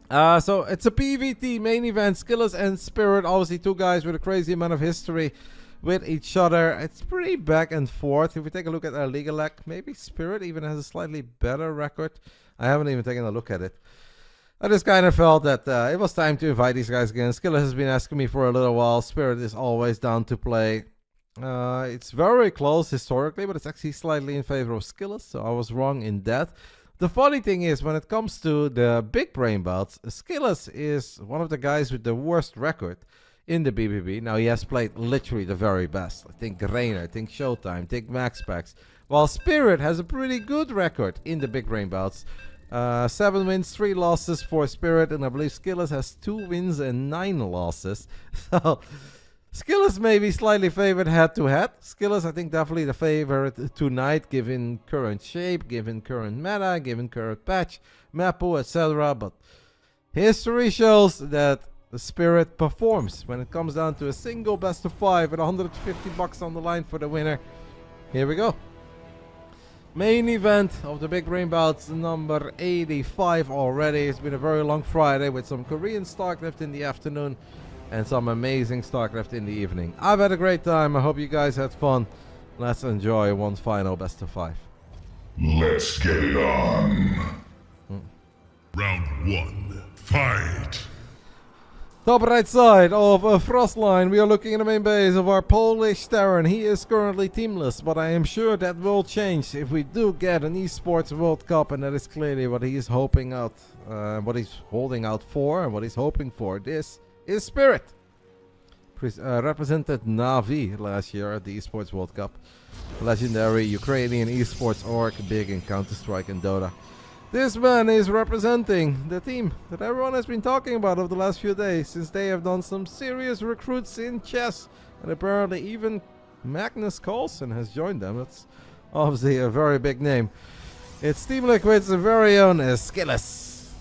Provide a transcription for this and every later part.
So it's a PvT main event. SKillous and Spirit, obviously two guys with a crazy amount of history with each other. It's pretty back and forth. If we take a look at our League elect, maybe Spirit even has a slightly better record. I haven't even taken a look at it. I just kind of felt that it was time to invite these guys again. SKillous has been asking me for a little while. Spirit is always down to play. It's very close historically, but it's actually slightly in favor of SKillous, so I was wrong in that. The funny thing is, when it comes to the big brain bouts, SKillous is one of the guys with the worst record in the BBB. Now, he has played literally the very best. I think Reynor, I think ShoWTime, think MaxPax. While Spirit has a pretty good record in the big brain bouts. 7 wins, 3 losses for Spirit, and I believe SKillous has 2 wins and 9 losses. So, SKillous may be slightly favored head-to-head. SKillous, I think, definitely the favorite tonight, given current shape, given current meta, given current patch, Mapu, etc. But history shows that the Spirit performs when it comes down to a single best of 5 with $150 on the line for the winner. Here we go. Main event of the Big Brain Bouts, number 85 already. It's been a very long Friday with some Korean Starcraft in the afternoon and some amazing Starcraft in the evening. I've had a great time. I hope you guys had fun. Let's enjoy one final best of 5. Let's get it on. Round 1, fight! Top right side of a Frostline, we are looking at the main base of our Polish Terran. He is currently teamless, but I am sure that will change if we do get an esports World Cup, and that is clearly what he is hoping out, what he's holding out for, and what he's hoping for. This is Spirit. Represented Navi last year at the esports World Cup. Legendary Ukrainian esports org, big in Counter-Strike and Dota. This man is representing the team that everyone has been talking about over the last few days, since they have done some serious recruits in chess, and apparently even Magnus Carlsen has joined them. That's obviously a very big name. It's Team Liquid's very own SKillous.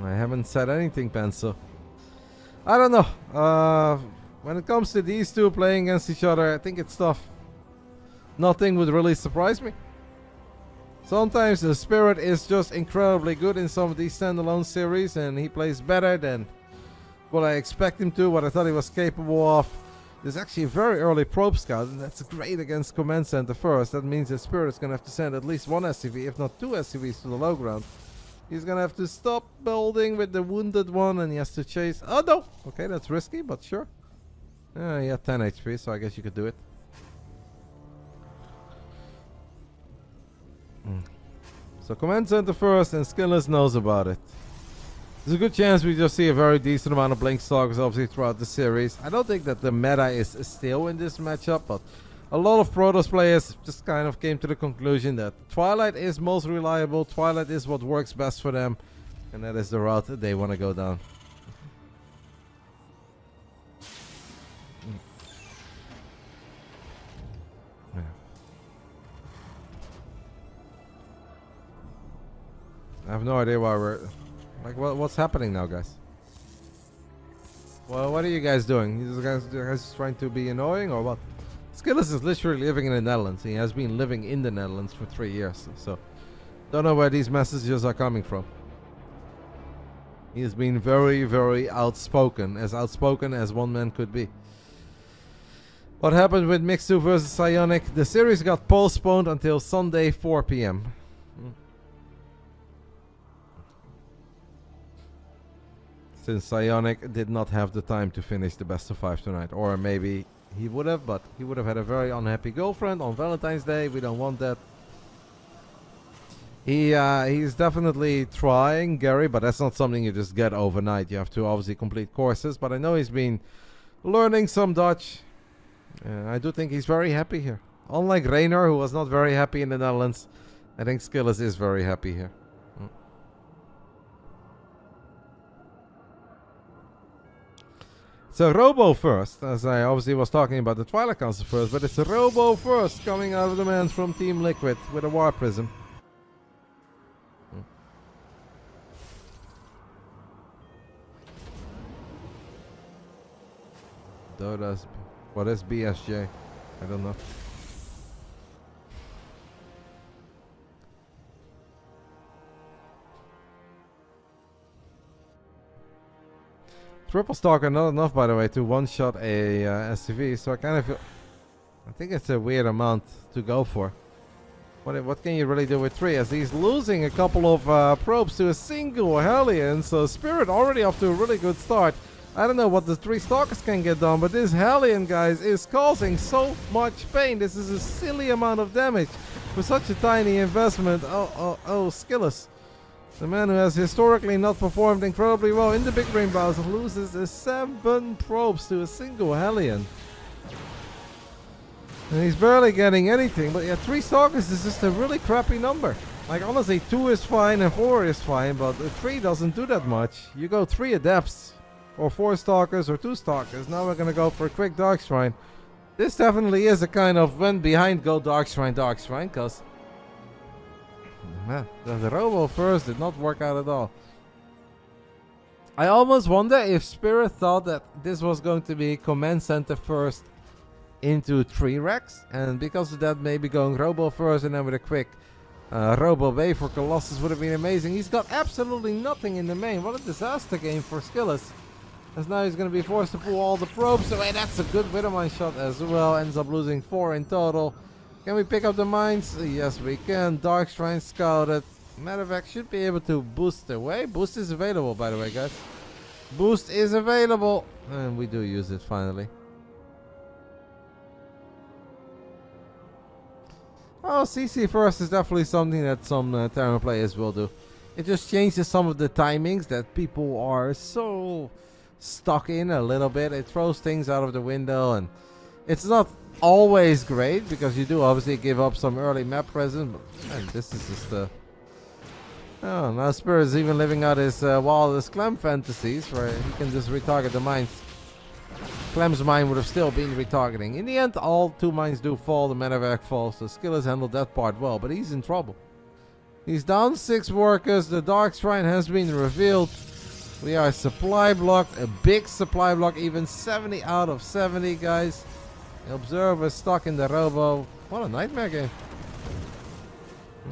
I haven't said anything, Pencil. I don't know. When it comes to these two playing against each other, I think it's tough. Nothing would really surprise me. Sometimes the Spirit is just incredibly good in some of these standalone series, and he plays better than what I expect him to, what I thought he was capable of. There's actually a very early probe scout, and that's great against Command Center first. That means that Spirit is going to have to send at least 1 SCV, if not 2 SCVs to the low ground. He's going to have to stop building with the wounded one, and he has to chase. Oh no! Okay, that's risky, but sure. He had 10 HP, so I guess you could do it. So Command Center first, and SKillous knows about it. There's a good chance we just see a very decent amount of Blink Stalkers obviously throughout the series. I don't think that the meta is still in this matchup, but a lot of Protoss players just kind of came to the conclusion that Twilight is most reliable, Twilight is what works best for them, and that is the route that they want to go down. I have no idea why we're... Like, what's happening now, guys? Well, what are you guys doing? You guys trying to be annoying or what? SKillous is literally living in the Netherlands. He has been living in the Netherlands for 3 years. So, don't know where these messages are coming from. He has been very, very outspoken as one man could be. What happened with Mixu versus Psionic? The series got postponed until Sunday 4 p.m. Since Psionic did not have the time to finish the best of 5 tonight. Or maybe he would have, but he would have had a very unhappy girlfriend on Valentine's Day. We don't want that. He's definitely trying, Gary, but that's not something you just get overnight. You have to obviously complete courses, but I know he's been learning some Dutch. I do think he's very happy here. Unlike Reynor, who was not very happy in the Netherlands, I think SKillous is very happy here. So Robo first, as I obviously was talking about the Twilight Council first, but it's a Robo first coming out of the man from Team Liquid with a War Prism. Dota's, what is BSJ? I don't know. Triple Stalker not enough, by the way, to one-shot a SCV, so I kind of feel... I think it's a weird amount to go for. What can you really do with 3? As he's losing a couple of probes to a single Hellion, so Spirit already off to a really good start. I don't know what the 3 Stalkers can get done, but this Hellion, guys, is causing so much pain. This is a silly amount of damage for such a tiny investment. Oh, SKillous. The man who has historically not performed incredibly well in the Big Brain Bouts loses the 7 probes to a single Hellion. And he's barely getting anything, but yeah, 3 Stalkers is just a really crappy number. Like, honestly, 2 is fine and 4 is fine, but 3 doesn't do that much. You go 3 Adepts, or 4 Stalkers, or 2 Stalkers. Now we're gonna go for a quick Dark Shrine. This definitely is a kind of went behind, go Dark Shrine, because... Man, the Robo first did not work out at all. I almost wonder if Spirit thought that this was going to be Command Center first into 3 racks, and because of that maybe going Robo first and then with a quick Robo Wave for Colossus would have been amazing. He's got absolutely nothing in the main. What a disaster game for SKillous, as now he's going to be forced to pull all the probes away. That's a good Widowmine shot as well. Ends up losing 4 in total. Can we pick up the mines? Yes, we can. Dark Shrine scouted. Matter of fact, should be able to boost away. Boost is available, by the way, guys. Boost is available, and we do use it finally. Oh, CC first is definitely something that some Terran players will do. It just changes some of the timings that people are so stuck in a little bit. It throws things out of the window, and it's not always great because you do obviously give up some early map presence. But man, this is just oh, now Spirit is even living out his wildest Clem fantasies, where he can just retarget the mines. Clem's mine would have still been retargeting. In the end, all 2 mines do fall. The medevac falls. So SKillous handled that part well, but he's in trouble. He's down 6 workers. The Dark Shrine has been revealed. We are supply blocked. A big supply block. Even 70 out of 70, guys. The Observer stuck in the Robo. What a nightmare game.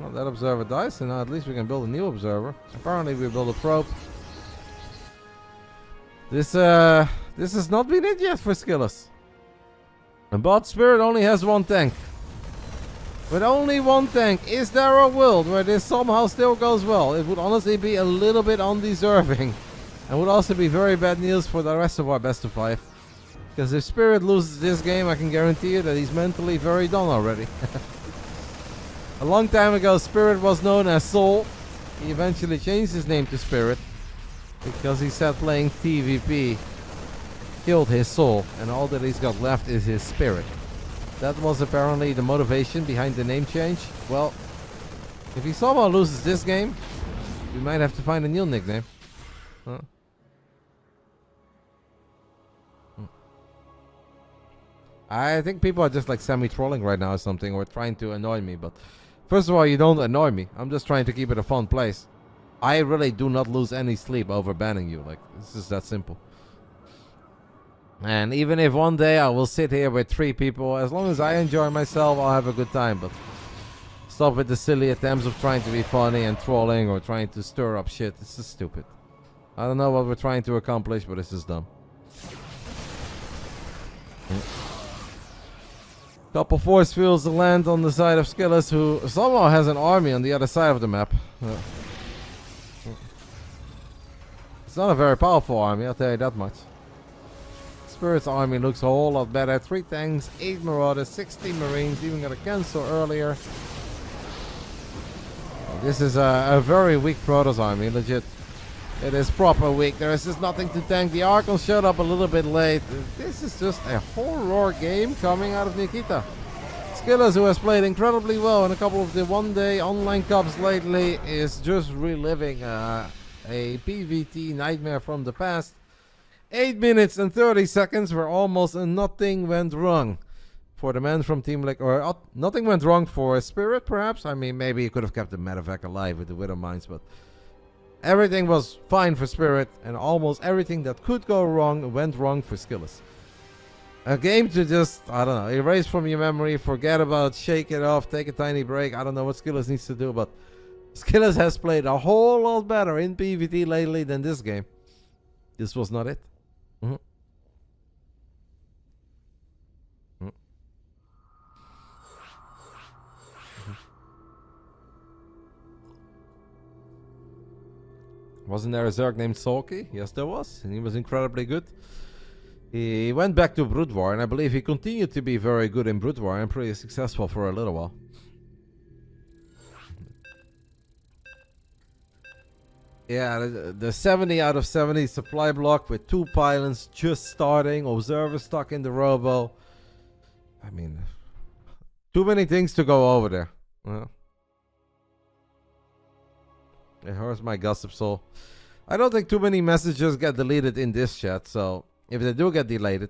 Well, that Observer dies, so now at least we can build a new Observer. Apparently we build a probe. This has not been it yet for SKillous. But Spirit only has 1 tank. With only 1 tank, is there a world where this somehow still goes well? It would honestly be a little bit undeserving. And would also be very bad news for the rest of our best of 5. Because if Spirit loses this game, I can guarantee you that he's mentally very done already. A long time ago, Spirit was known as Soul. He eventually changed his name to Spirit, because he said playing TVP killed his soul, and all that he's got left is his spirit. That was apparently the motivation behind the name change. Well, if he somehow loses this game, we might have to find a new nickname. Huh? I think people are just like semi-trolling right now or something, or trying to annoy me, but first of all, you don't annoy me. I'm just trying to keep it a fun place. I really do not lose any sleep over banning you. Like, it's just that simple. And even if one day I will sit here with 3 people, as long as I enjoy myself, I'll have a good time. But stop with the silly attempts of trying to be funny and trolling or trying to stir up shit. It's just stupid. I don't know what we're trying to accomplish, but it's just dumb. Couple force fields to land on the side of SKillous, who somehow has an army on the other side of the map. It's not a very powerful army, I'll tell you that much. Spirit's army looks a whole lot better. 3 tanks, 8 marauders, 16 marines, even got a cancel earlier. This is a very weak Protoss army, legit. It is proper weak. There is just nothing to tank. The Archon showed up a little bit late. This is just a horror game coming out of Nikita. SKillous, who has played incredibly well in a couple of the one-day online cups lately, is just reliving a PvT nightmare from the past. 8 minutes and 30 seconds where almost nothing went wrong for the man from Team Lick, or nothing went wrong for Spirit, perhaps. I mean, maybe he could have kept the medevac alive with the Widow Mines, but everything was fine for Spirit, and almost everything that could go wrong went wrong for SKillous. A game to just, I don't know, erase from your memory, forget about, shake it off, take a tiny break. I don't know what SKillous needs to do, but SKillous has played a whole lot better in PvT lately than this game. This was not it. Mm-hmm. Wasn't there a Zerg named Sulky? Yes, there was, and he was incredibly good. He went back to Brood War, and I believe he continued to be very good in Brood War and pretty successful for a little while. Yeah, the 70 out of 70 supply block with 2 pylons just starting, observer stuck in the robo. I mean, too many things to go over there. Well, it hurts my gossip soul. I don't think too many messages get deleted in this chat, so if they do get deleted,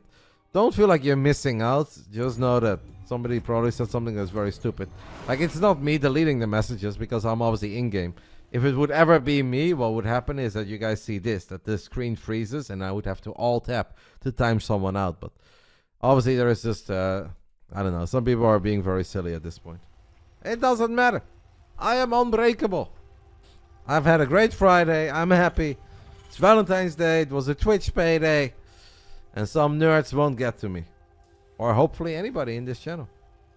don't feel like you're missing out. Just know that somebody probably said something that's very stupid. Like, it's not me deleting the messages because I'm obviously in-game. If it would ever be me, what would happen is that you guys see this, that the screen freezes and I would have to alt-tab to time someone out. But obviously there is just, I don't know, some people are being very silly at this point. It doesn't matter. I am unbreakable. I've had a great Friday. I'm happy. It's Valentine's Day. It was a Twitch payday. And some nerds won't get to me. Or hopefully anybody in this channel.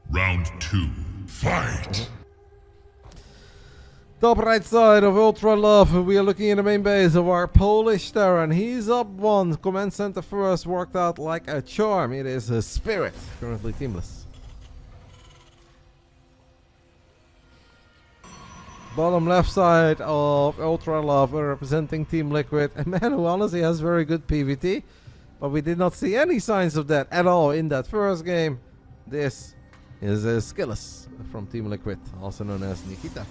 Round 2. Fight! Top right side of Ultra Love, we are looking at the main base of our Polish Terran. He's up 1. Command center first worked out like a charm. It is a Spirit, currently teamless. Bottom left side of Ultra Love, representing Team Liquid. A man who honestly has very good PvT, but we did not see any signs of that at all in that first game. This is SKillous from Team Liquid, also known as Nikita.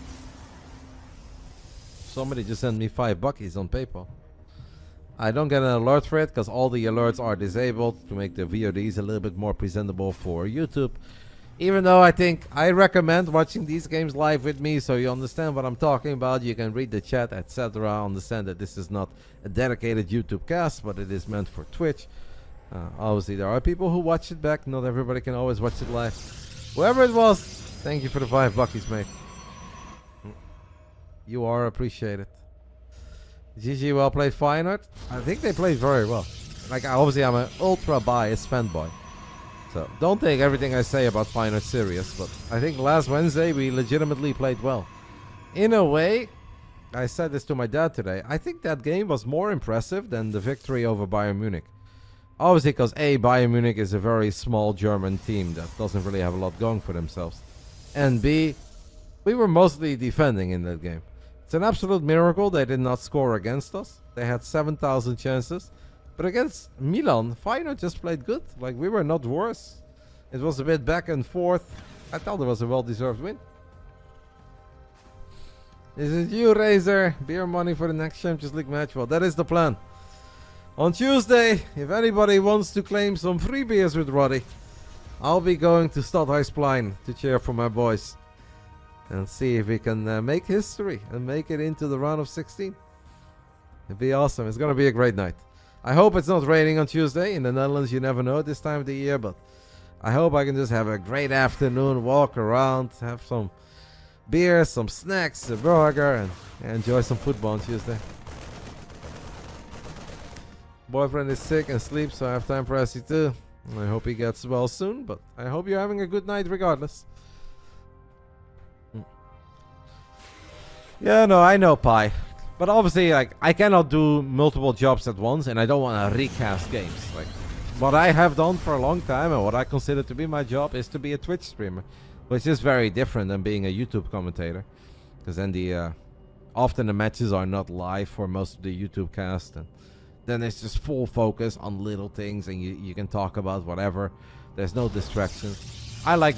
Somebody just sent me 5 buckies on PayPal. I don't get an alert for it because all the alerts are disabled to make the VODs a little bit more presentable for YouTube. Even though I recommend watching these games live with me so you understand what I'm talking about. You can read the chat, etc. Understand that this is not a dedicated YouTube cast, but it is meant for Twitch. Obviously, there are people who watch it back. Not everybody can always watch it live. Whoever it was, thank you for the 5 buckies, mate. You are appreciated. GG, well played, Feyenoord. I think they played very well. Like, obviously, I'm an ultra biased fanboy. So, don't take everything I say about Feyenoord serious. But I think last Wednesday, we legitimately played well. In a way, I said this to my dad today. I think that game was more impressive than the victory over Bayern Munich. Obviously, because A, Bayern Munich is a very small German team that doesn't really have a lot going for themselves. And B, we were mostly defending in that game. It's an absolute miracle they did not score against us. They had 7,000 chances. But against Milan, Feyenoord just played good. Like, we were not worse. It was a bit back and forth. I thought it was a well-deserved win. Is it you, Razor? Beer money for the next Champions League match? Well, that is the plan. On Tuesday, if anybody wants to claim some free beers with Roddy, I'll be going to Stadhuisplein to cheer for my boys. And see if we can make history and make it into the round of 16. It'd be awesome. It's going to be a great night. I hope it's not raining on Tuesday. In the Netherlands, you never know this time of the year. But I hope I can just have a great afternoon, walk around, have some beer, some snacks, a burger, and enjoy some football on Tuesday. Boyfriend is sick and sleeps, so I have time for SC2. I hope he gets well soon, but I hope you're having a good night regardless. Yeah, no, I know, Pi. But obviously, like, I cannot do multiple jobs at once, and I don't want to recast games. Like, what I have done for a long time, and what I consider to be my job, is to be a Twitch streamer. Which is very different than being a YouTube commentator. Because then often the matches are not live for most of the YouTube cast. And then it's just full focus on little things, and you can talk about whatever. There's no distractions. I love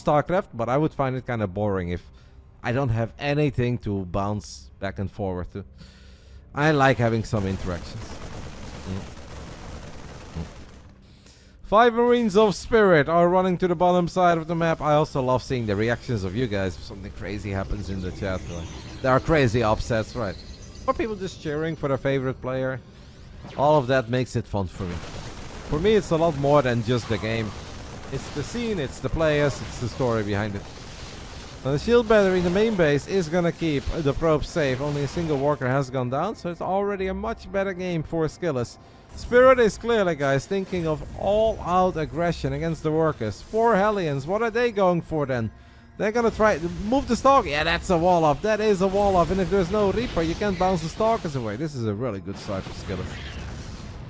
Starcraft, but I would find it kind of boring if I don't have anything to bounce back and forward to. I like having some interactions. 5 Marines of Spirit are running to the bottom side of the map. I also love seeing the reactions of you guys if something crazy happens in the chat. There are crazy upsets, right? Or people just cheering for their favorite player. All of that makes it fun for me. For me, it's a lot more than just the game. It's the scene, it's the players, it's the story behind it. Now the shield battery in the main base is gonna keep the probes safe. Only a single worker has gone down, so it's already a much better game for SKillous. Spirit is clearly, guys, thinking of all-out aggression against the workers. 4 Hellions, what are they going for then? They're gonna try to move the Stalker. Yeah, that's a wall off. That is a wall off. And if there's no Reaper, you can't bounce the Stalkers away. This is a really good side for SKillous.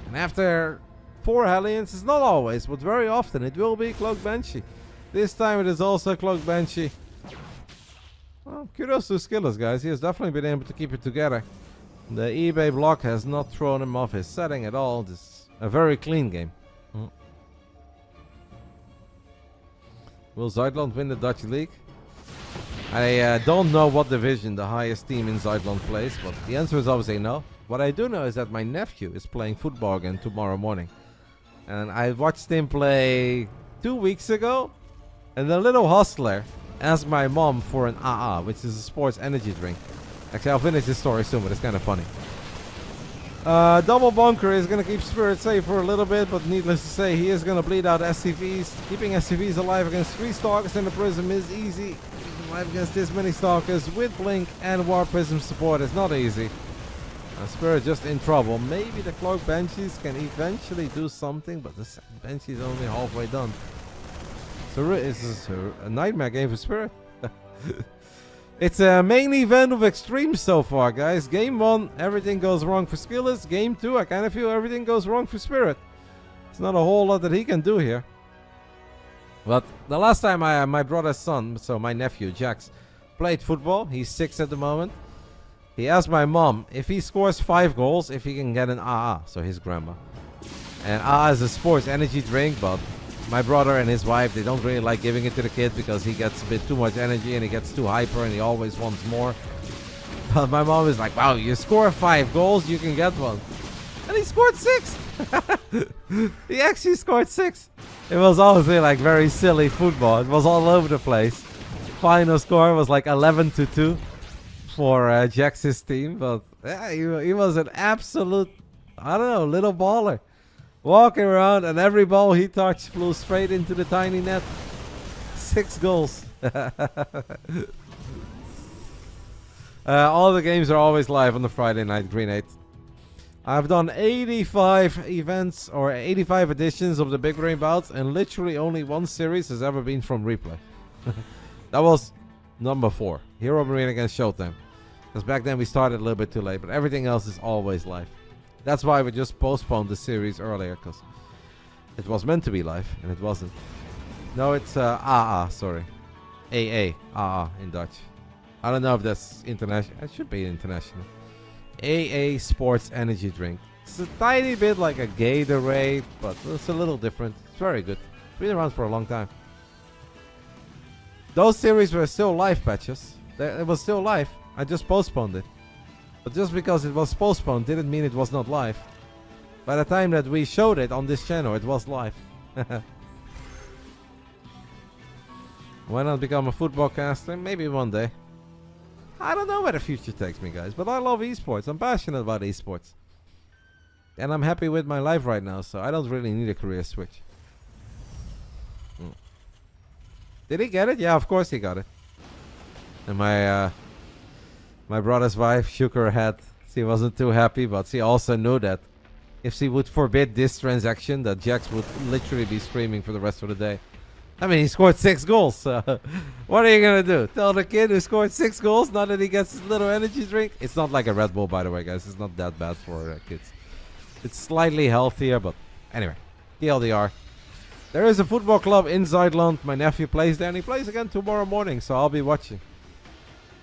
And after 4 Hellions, it's not always, but very often, it will be Cloak Banshee. This time it is also Cloak Banshee. Well, kudos to SKillous, guys. He has definitely been able to keep it together. The eBay block has not thrown him off his setting at all. This is a very clean game. Will Zuidland win the Dutch League? I don't know what division the highest team in Zuidland plays, but the answer is obviously no. What I do know is that my nephew is playing football again tomorrow morning. And I watched him play 2 weeks ago. And the little hustler asked my mom for an AA, which is a sports energy drink. Actually, I'll finish this story soon, but it's kind of funny. Double Bunker is going to keep Spirit safe for a little bit, but needless to say, he is going to bleed out SCVs. Keeping SCVs alive against 3 Stalkers in the Prism is easy. Keeping alive against this many Stalkers with Blink and War Prism support is not easy. Spirit just in trouble. Maybe the Cloak Banshees can eventually do something, but the Banshee is only halfway done. So it's a nightmare game for Spirit. It's a main event of extremes so far, guys. Game 1, everything goes wrong for SKillous. Game 2, I kind of feel everything goes wrong for Spirit. It's not a whole lot that he can do here. But the last time my brother's son, so my nephew, Jax, played football, he's 6 at the moment. He asked my mom if he scores 5 goals, if he can get an AA, so his grandma. And AA is a sports energy drink, but my brother and his wife, they don't really like giving it to the kid because he gets a bit too much energy and he gets too hyper and he always wants more. But my mom is like, wow, you score 5 goals, you can get one. And he scored 6. He actually scored 6. It was obviously like very silly football. It was all over the place. Final score was like 11-2 for Jax's team. But yeah, he was an absolute, I don't know, little baller. Walking around and every ball he touched flew straight into the tiny net. 6 goals. All the games are always live on the Friday night, Green 8. I've done 85 events or 85 editions of the Big Brain Bouts, and literally only 1 series has ever been from replay. That was number 4, HeroMarine against ShoWTime. Because back then we started a little bit too late, but everything else is always live. That's why we just postponed the series earlier, because it was meant to be live, and it wasn't. No, it's AA, sorry. AA, AA in Dutch. I don't know if that's international. It should be international. AA Sports Energy Drink. It's a tiny bit like a Gatorade, but it's a little different. It's very good. It's been around for a long time. Those series were still live patches. It was still live. I just postponed it. But just because it was postponed didn't mean it was not live. By the time that we showed it on this channel, it was live. Why not become a football caster? Maybe one day. I don't know where the future takes me, guys, but I love esports. I'm passionate about esports. And I'm happy with my life right now, so I don't really need a career switch. Did he get it? Yeah, of course he got it. And my brother's wife shook her head. She wasn't too happy, but she also knew that if she would forbid this transaction, that Jax would literally be screaming for the rest of the day. I mean, he scored 6 goals, so what are you going to do? Tell the kid who scored 6 goals now that he gets his little energy drink? It's not like a Red Bull, by the way, guys. It's not that bad for kids. It's slightly healthier, but anyway, TLDR. There is a football club in Zuidland. My nephew plays there, and he plays again tomorrow morning, so I'll be watching.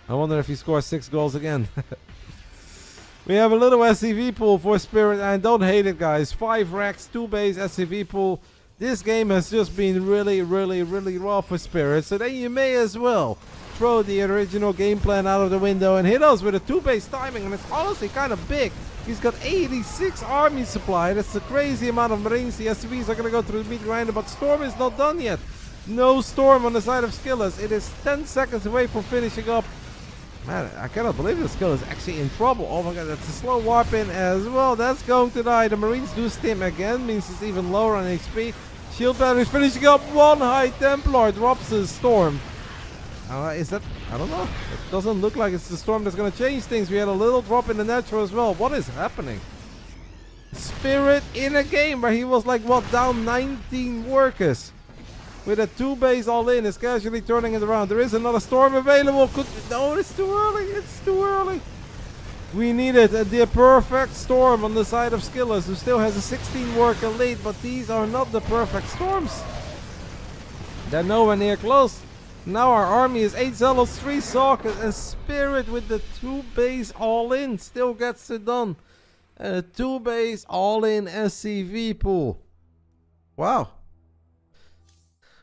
I wonder if he scores 6 goals again. We have a little SCV pool for Spirit, and don't hate it, guys. 5 racks, 2 base SCV pool. This game has just been really raw for Spirit, so then you may as well throw the original game plan out of the window and hit us with a 2 base timing, and it's honestly kind of big. He's got 86 army supply. That's a crazy amount of Marines. The SCVs are going to go through the meat grinder, but Storm is not done yet. No Storm on the side of SKillous. It is 10 seconds away from finishing up. Man, I cannot believe this skill is actually in trouble. Oh my god, that's a slow warp in as well. That's going to die. The Marines do stim again, means it's even lower on HP. Shield battery is finishing up. 1 High Templar drops his Storm. Is that? I don't know. It doesn't look like it's the Storm that's going to change things. We had a little drop in the natural as well. What is happening? Spirit in a game where he was like, what, down 19 workers. With a 2-base all-in, is casually turning it around. There is another storm available. No, it's too early. It's too early. We needed the perfect storm on the side of SKillous, who still has a 16 worker lead, but these are not the perfect storms. They're nowhere near close. Now our army is 8 Zealots, 3 Sockets, and Spirit with the 2-base all-in still gets it done. A 2-base all-in SCV pool. Wow.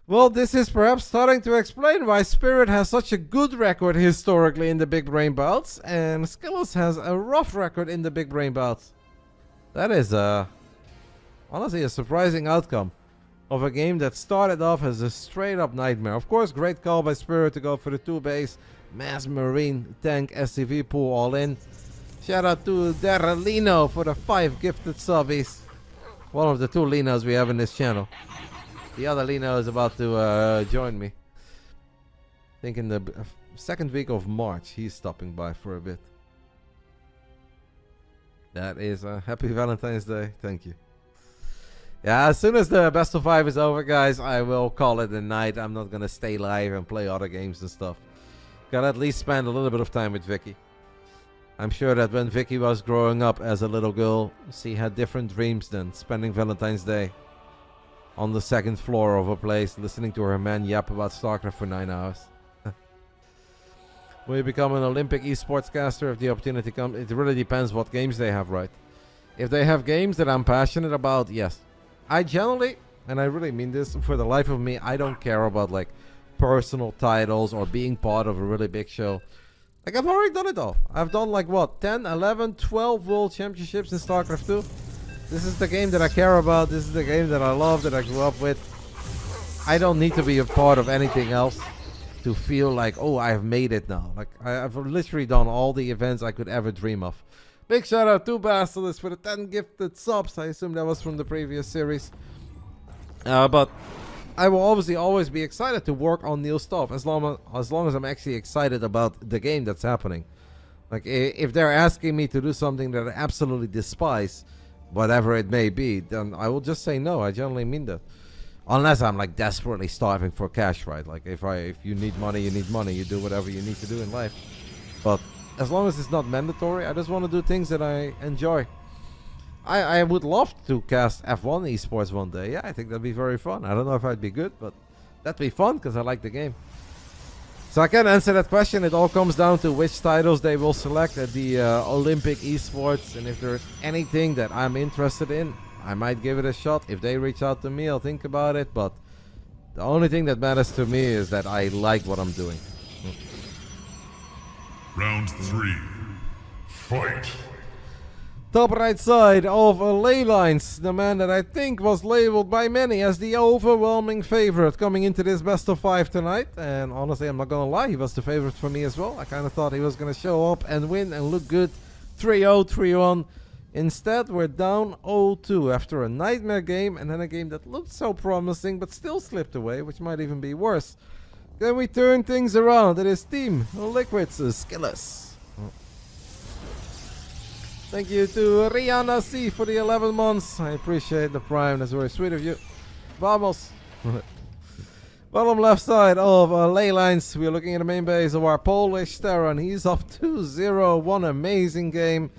Well, this is perhaps starting to explain why Spirit has such a good record historically in the Big Brain Bouts, and SKillous has a rough record in the Big Brain Bouts. That is honestly a surprising outcome of a game that started off as a straight up nightmare. Of course, great call by Spirit to go for the 2-base MaxMaRine tank SCV pool all in. Shout out to Lino for the 5 gifted subbies. One of the 2 Linos we have in this channel. The other Lino is about to join me. I think in the second week of March he's stopping by for a bit. That is a happy Valentine's Day. Thank you. Yeah, as soon as the best of 5 is over, guys, I will call it a night. I'm not gonna stay live and play other games and stuff. Gotta at least spend a little bit of time with Vicky. I'm sure that when Vicky was growing up as a little girl, she had different dreams than spending Valentine's Day on the second floor of a place, listening to her man yap about Starcraft for 9 hours. Will you become an Olympic esports caster if the opportunity comes? It really depends what games they have, right? If they have games that I'm passionate about, yes. I generally, and I really mean this, for the life of me, I don't care about like personal titles or being part of a really big show. Like, I've already done it all. I've done like what, 10, 11, 12 world championships in Starcraft 2. This is the game that I care about. This is the game that I love, that I grew up with. I don't need to be a part of anything else to feel like, oh, I've made it now. Like, I've literally done all the events I could ever dream of. Big shout out to Basilisk for the 10 gifted subs. I assume that was from the previous series. But I will obviously always be excited to work on new stuff as long as I'm actually excited about the game that's happening. Like, if they're asking me to do something that I absolutely despise, whatever it may be, then I will just say no. I generally mean that. Unless I'm like desperately starving for cash, right? Like if you need money, you need money. You do whatever you need to do in life. But as long as it's not mandatory, I just want to do things that I enjoy. I would love to cast F1 esports one day. Yeah, I think that'd be very fun. I don't know if I'd be good, but that'd be fun because I like the game. So I can't answer that question. It all comes down to which titles they will select at the Olympic esports, and if there's anything that I'm interested in, I might give it a shot. If they reach out to me, I'll think about it, but the only thing that matters to me is that I like what I'm doing. Round 3. Fight! Top right side of Ley Lines, the man that I think was labeled by many as the overwhelming favorite coming into this best of 5 tonight. And honestly, I'm not gonna lie, he was the favorite for me as well. I kind of thought he was gonna show up and win and look good. 3-0, 3-1. Instead, we're down 0-2 after a nightmare game, and then a game that looked so promising but still slipped away, which might even be worse. Then we turn things around. It is Team Liquid's SKillous. Thank you to Rihanna C for the 11 months. I appreciate the prime. That's very sweet of you. Vamos. Bottom left side of Ley Lines. We are looking at the main base of our Polish Terran. He's up 2-0. One amazing game.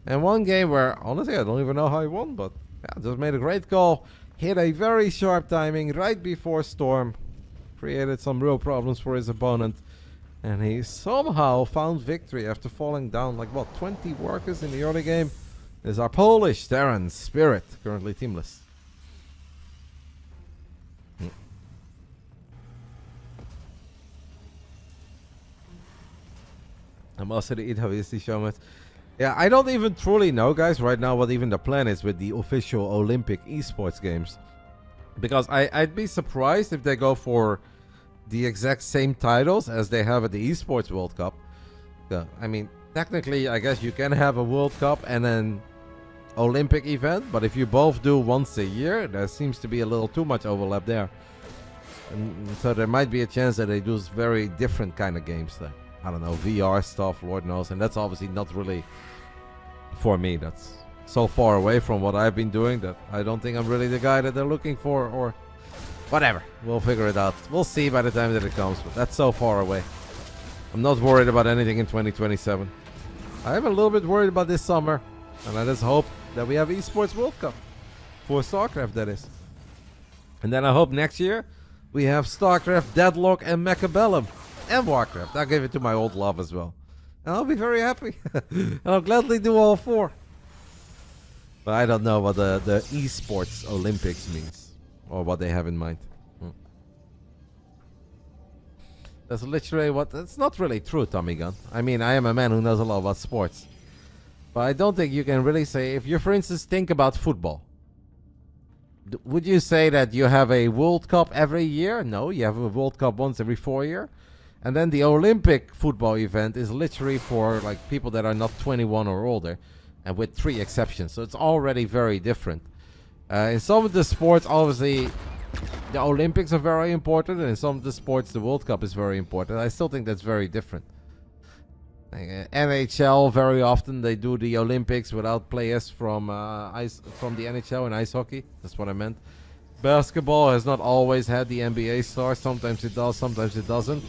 And one game where, honestly, I don't even know how he won. But yeah, just made a great call. Hit a very sharp timing right before Storm. Created some real problems for his opponent. And he somehow found victory after falling down like, what, 20 workers in the early game. This is our Polish Terran Spirit, currently teamless. I'm also the EWC Showmatch. Yeah, I don't even truly know, guys, right now what even the plan is with the official Olympic esports games. Because I'd be surprised if they go for the exact same titles as they have at the Esports World Cup. I mean, technically, I guess you can have a World Cup and an Olympic event, but if you both do once a year, there seems to be a little too much overlap there. And so there might be a chance that they do very different kind of games there. I don't know, VR stuff, Lord knows, and that's obviously not really for me. That's so far away from what I've been doing that I don't think I'm really the guy that they're looking for, or whatever. We'll figure it out. We'll see by the time that it comes, but that's so far away. I'm not worried about anything in 2027. I am a little bit worried about this summer, and I just hope that we have Esports World Cup for Starcraft, that is. And then I hope next year we have Starcraft, Deadlock, and Mechabellum, and Warcraft. I'll give it to my old love as well. And I'll be very happy. And I'll gladly do all 4. But I don't know what the Esports Olympics means, or what they have in mind. That's literally what... That's not really true, Tommy Gunn. I mean, I am a man who knows a lot about sports. But I don't think you can really say... If you, for instance, think about football. Would you say that you have a World Cup every year? No, you have a World Cup once every 4 years. And then the Olympic football event is literally for like people that are not 21 or older. And with 3 exceptions. So it's already very different. In some of the sports, obviously... The Olympics are very important, and in some of the sports, the World Cup is very important. I still think that's very different. NHL, very often they do the Olympics without players from the NHL and ice hockey. That's what I meant. Basketball has not always had the NBA stars. Sometimes it does, sometimes it doesn't.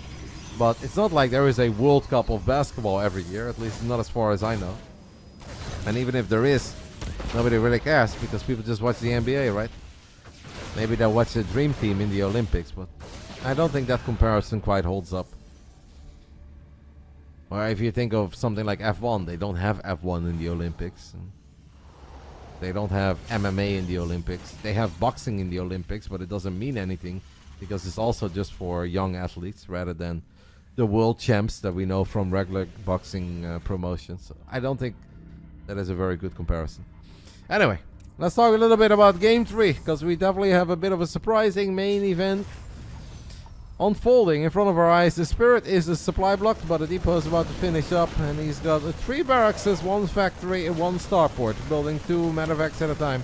But it's not like there is a World Cup of basketball every year, at least not as far as I know. And even if there is, nobody really cares because people just watch the NBA, right? Maybe they'll watch the Dream Team in the Olympics, but I don't think that comparison quite holds up. Or if you think of something like F1, they don't have F1 in the Olympics. They don't have MMA in the Olympics. They have boxing in the Olympics, but it doesn't mean anything because it's also just for young athletes rather than the world champs that we know from regular boxing promotions. So I don't think that is a very good comparison. Anyway. Let's talk a little bit about Game 3, because we definitely have a bit of a surprising main event unfolding in front of our eyes. The Spirit is a supply block, but the depot is about to finish up, and he's got 3 barracks, 1 factory, and 1 starport, building 2 medevacs at a time.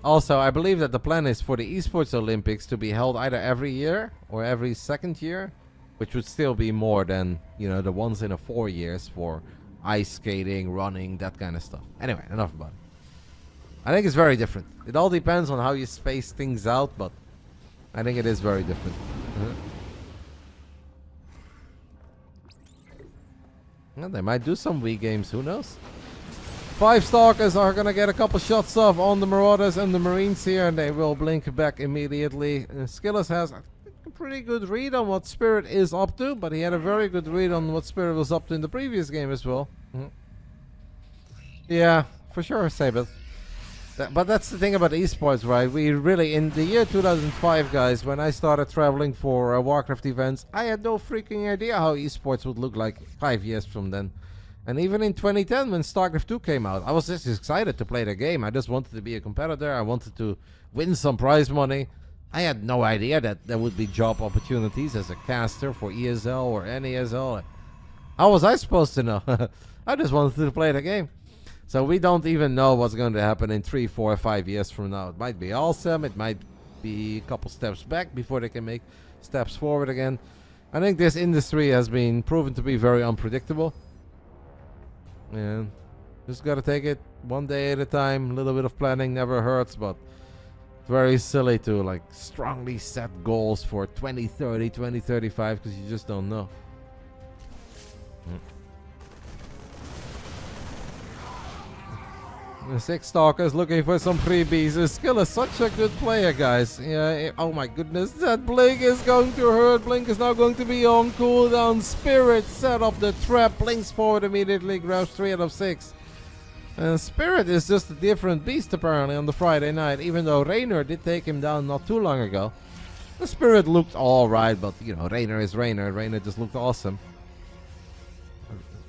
Also, I believe that the plan is for the Esports Olympics to be held either every year or every 2nd year, which would still be more than, you know, the once in a 4 years for ice skating, running, that kind of stuff. Anyway, enough about it. I think it's very different. It all depends on how you space things out, but I think it is very different. Well, they might do some Wii games, who knows? 5 Stalkers are gonna get a couple shots off on the Marauders and the Marines here, and they will blink back immediately. SKillous has a pretty good read on what Spirit is up to, but he had a very good read on what Spirit was up to in the previous game as well. Yeah, for sure, Sabeth. But that's the thing about esports, right? We really, in the year 2005, guys, when I started traveling for Warcraft events, I had no freaking idea how esports would look like 5 years from then. And even in 2010, when Starcraft 2 came out, I was just excited to play the game. I just wanted to be a competitor. I wanted to win some prize money. I had no idea that there would be job opportunities as a caster for ESL or NESL. How was I supposed to know? I just wanted to play the game. So we don't even know what's going to happen in 3, 4, 5 years from now. It might be awesome. It might be a couple steps back before they can make steps forward again. I think this industry has been proven to be very unpredictable. And just got to take it one day at a time. A little bit of planning never hurts, but it's very silly to like strongly set goals for 2030, 2035 because you just don't know. The 6 Stalkers looking for some freebies. SKillous is such a good player, guys. Yeah, oh my goodness, that Blink is going to hurt. Blink is now going to be on cooldown. Spirit set up the trap. Blinks forward immediately, grabs 3 out of 6. And Spirit is just a different beast apparently on the Friday night, even though Reynor did take him down not too long ago. The Spirit looked alright, but you know, Reynor is Reynor. Reynor just looked awesome.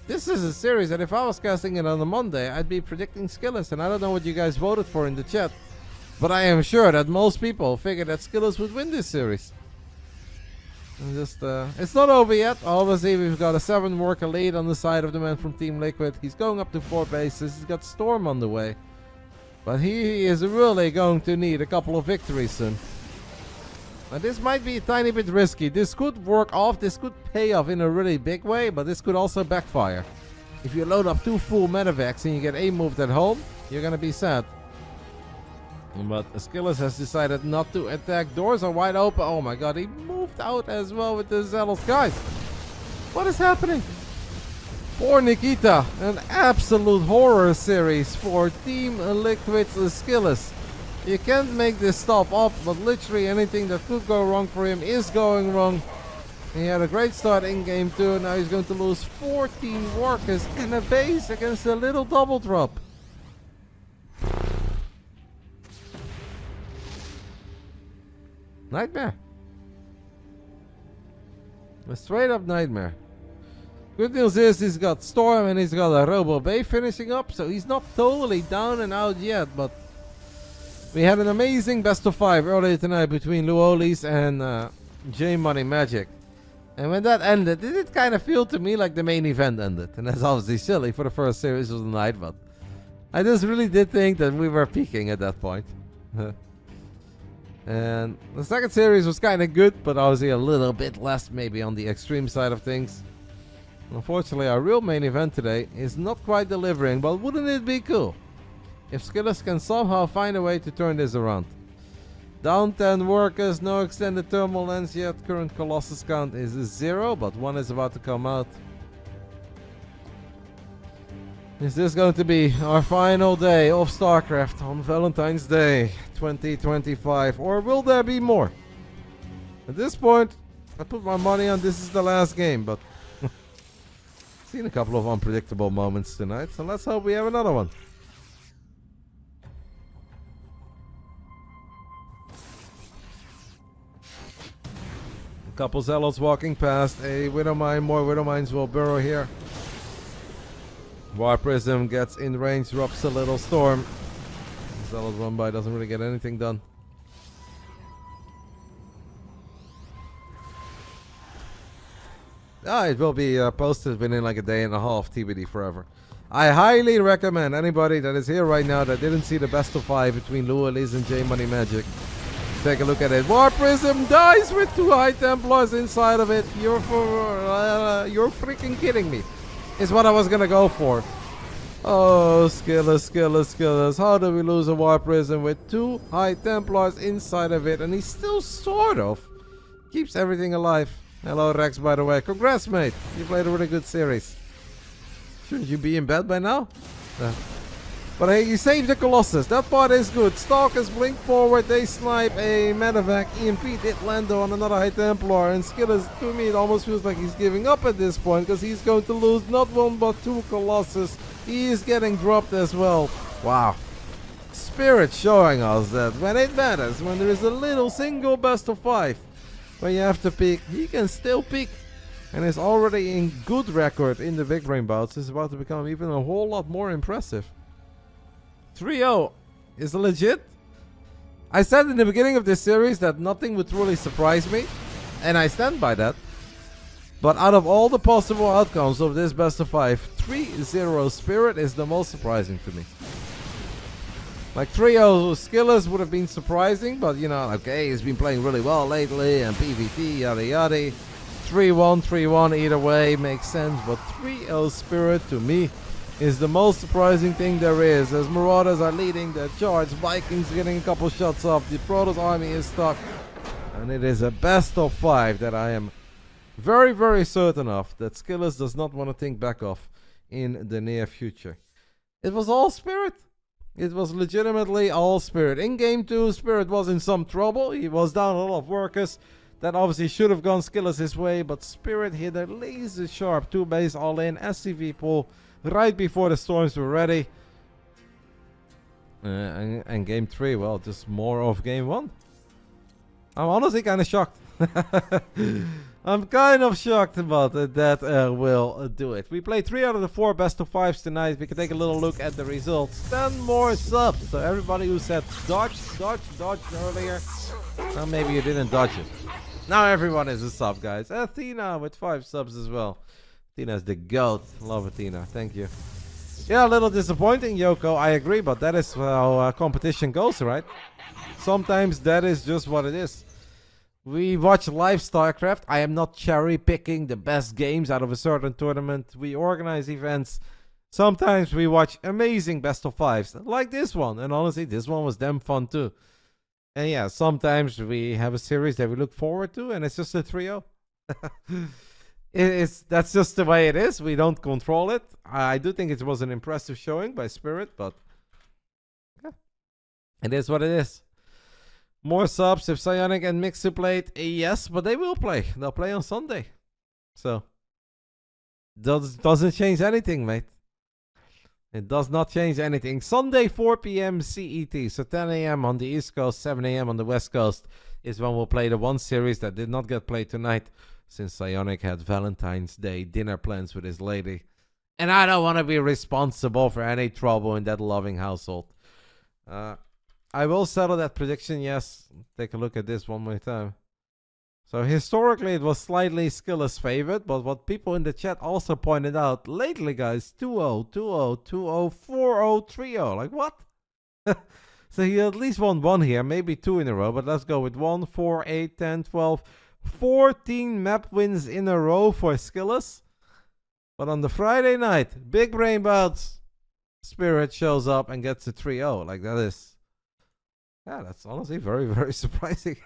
This is a series that if I was casting it on a Monday, I'd be predicting SKillous, and I don't know what you guys voted for in the chat, but I am sure that most people figured that SKillous would win this series. And just, it's not over yet. Obviously, we've got a 7 worker lead on the side of the man from Team Liquid. He's going up to 4 bases. He's got Storm on the way. But he is really going to need a couple of victories soon. Now this might be a tiny bit risky. This could work off, this could pay off in a really big way, but this could also backfire. If you load up 2 full medevacs and you get A moved at home, you're gonna be sad. But SKillous has decided not to attack. Doors are wide open. Oh my god, he moved out as well with the zealots. Guys, what is happening? Poor Nikita. An absolute horror series for Team Liquid's SKillous. You can't make this stuff up, but literally anything that could go wrong for him is going wrong. He had a great start in game 2. Now he's going to lose 14 workers and a base against a little double drop. Nightmare. A straight up nightmare. Good news is he's got Storm and he's got a Robo Bay finishing up, so he's not totally down and out yet, but we had an amazing best of 5 earlier tonight between Luolis and J Money Magic. And when that ended, it did kind of feel to me like the main event ended. And that's obviously silly for the first series of the night, but I just really did think that we were peaking at that point. And the second series was kind of good, but obviously a little bit less maybe on the extreme side of things. Unfortunately, our real main event today is not quite delivering, but wouldn't it be cool if SKillous can somehow find a way to turn this around? Down 10 workers, no extended thermal lens yet. Current Colossus count is 0, but 1 is about to come out. Is this going to be our final day of Starcraft on Valentine's Day 2025, or will there be more? At this point, I put my money on this is the last game, but seen a couple of unpredictable moments tonight, so let's hope we have another one. A couple zealots walking past, a Widow Mine, more Widow Mines will burrow here. War Prism gets in range, drops a little storm. Zealot run by doesn't really get anything done. It will be posted within like a day and a half, TBD forever. I highly recommend anybody that is here right now that didn't see the best of 5 between Luolis and J Money Magic, take a look at it. War Prism dies with 2 High Templars inside of it. You're freaking kidding me. Is what I was gonna go for. Oh, SKillous. How do we lose a War Prism with 2 High Templars inside of it? And he still sort of keeps everything alive. Hello, Rex, by the way. Congrats, mate. You played a really good series. Shouldn't you be in bed by now? But hey, you saved the Colossus. That part is good. Stalkers blink forward. They snipe a medevac. EMP did land on another High Templar. And SKillous, to me, it almost feels like he's giving up at this point, because he's going to lose not 1 but 2 Colossus. He is getting dropped as well. Wow. Spirit showing us that when it matters, when there is a little single best of 5, where you have to peak, he can still peak. And is already in good record in the Big Brain Bouts. Is about to become even a whole lot more impressive. 3-0 is legit. I said in the beginning of this series that nothing would really surprise me, and I stand by that. But out of all the possible outcomes of this best of 5, 3-0 Spirit is the most surprising to me. Like 3-0 SKillous would have been surprising, but you know, okay, he's been playing really well lately, and PvP, yada yada. 3-1, 3-1 either way makes sense, but 3-0 Spirit to me is the most surprising thing there is, as Marauders are leading the charge, Vikings getting a couple shots off, the Protoss army is stuck, and it is a best of 5 that I am very, very certain of that SKillous does not want to think back of in the near future. It was all Spirit. It was legitimately all Spirit. In game 2, Spirit was in some trouble. He was down a lot of workers. That obviously should have gone SKillous his way, but Spirit hit a laser sharp 2 base all in SCV pull right before the storms were ready. And game 3, well, just more of game 1. I'm honestly kind of shocked. I'm kind of shocked about that will do it. We played 3 out of the 4 best of 5s tonight. We can take a little look at the results. 10 more subs. So everybody who said dodge earlier, well, maybe you didn't dodge it. Now everyone is a sub, guys. Athena with 5 subs as well. Athena's the GOAT. Love Athena. Thank you. Yeah, a little disappointing, Yoko. I agree, but that is how competition goes, right? Sometimes that is just what it is. We watch live Starcraft. I am not cherry picking the best games out of a certain tournament. We organize events. Sometimes we watch amazing best of fives, like this one. And honestly, this one was damn fun too. And yeah, sometimes we have a series that we look forward to, and it's just a trio. That's just the way it is. We don't control it. I do think it was an impressive showing by Spirit, but yeah, it is what it is. More subs if Psionic and Mixu played. Yes, but they will play. They'll play on Sunday. So doesn't change anything, mate. It does not change anything. Sunday 4 p.m. CET. So 10 a.m. on the East Coast, 7 a.m. on the West Coast is when we'll play the one series that did not get played tonight, since Psionic had Valentine's Day dinner plans with his lady. And I don't want to be responsible for any trouble in that loving household. I will settle that prediction, yes. Take a look at this one more time. So historically it was slightly SKillous favored, but what people in the chat also pointed out, lately guys, 2-0, 2-0, 2-0, 4-0, 3-0. Like what? So he at least won one here, maybe two in a row, but let's go with 1, 4, 8, 10, 12, 14 map wins in a row for SKillous. But on the Friday night, Big Brain Bouts, Spirit shows up and gets a 3-0. Like that is... Yeah, that's honestly very, very surprising.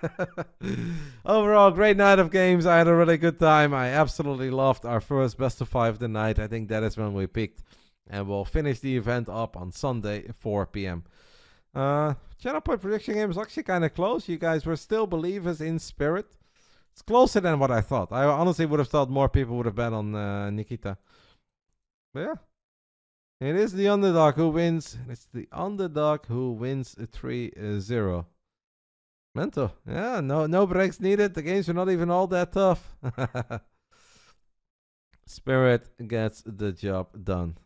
Overall, great night of games. I had a really good time. I absolutely loved our first best of 5 of the night. I think that is when we peaked. And we'll finish the event up on Sunday at 4 p.m. Channel point prediction game is actually kind of close. You guys were still believers in Spirit. It's closer than what I thought. I honestly would have thought more people would have bet on Nikita. But yeah. It is the underdog who wins. It's the underdog who wins 3-0. Mental. Yeah, no breaks needed. The games are not even all that tough. Spirit gets the job done.